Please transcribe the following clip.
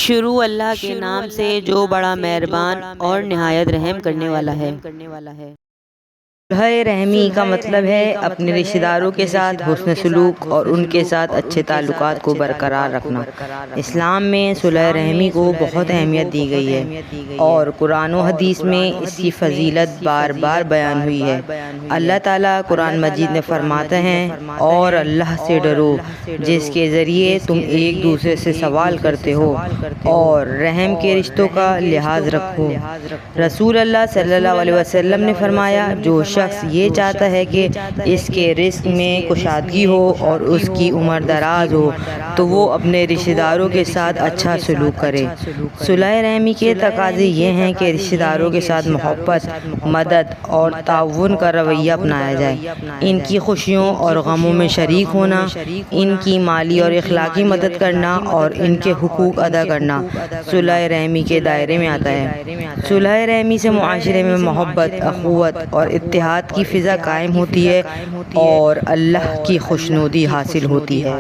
شروع اللہ کے نام سے جو بڑا مہربان اور نہایت رحم کرنے والا ہے۔ صلح رحمی کا مطلب ہے اپنے رشتہ داروں کے ساتھ حسن سلوک اور ان کے ساتھ اچھے تعلقات کو برقرار رکھنا۔ اسلام میں صلح رحمی کو بہت اہمیت دی گئی ہے اور قرآن و حدیث میں اس کی فضیلت بار بار بیان ہوئی ہے۔ اللہ تعالیٰ قرآن مجید میں فرماتے ہیں، اور اللہ سے ڈرو جس کے ذریعے تم ایک دوسرے سے سوال کرتے ہو اور رحم کے رشتوں کا لحاظ رکھو۔ رسول اللہ صلی اللہ علیہ وسلم نے فرمایا، جو شخص یہ چاہتا ہے کہ اس کے رزق میں کشادگی ہو اور اس کی عمر دراز ہو تو وہ اپنے رشتہ داروں کے ساتھ اچھا سلوک کرے۔ صلح رحمی کے تقاضے یہ ہیں کہ رشتہ داروں کے ساتھ محبت، مدد اور تعاون کا رویہ اپنایا جائے، ان کی خوشیوں اور غموں میں شریک ہونا، ان کی مالی اور اخلاقی مدد کرنا اور ان کے حقوق ادا کرنا صلح رحمی کے دائرے میں آتا ہے۔ صلح رحمی سے معاشرے میں محبت، اخوت اور اتحاد کی فضا قائم ہوتی ہے اور اللہ کی خوشنودی حاصل ہوتی ہے۔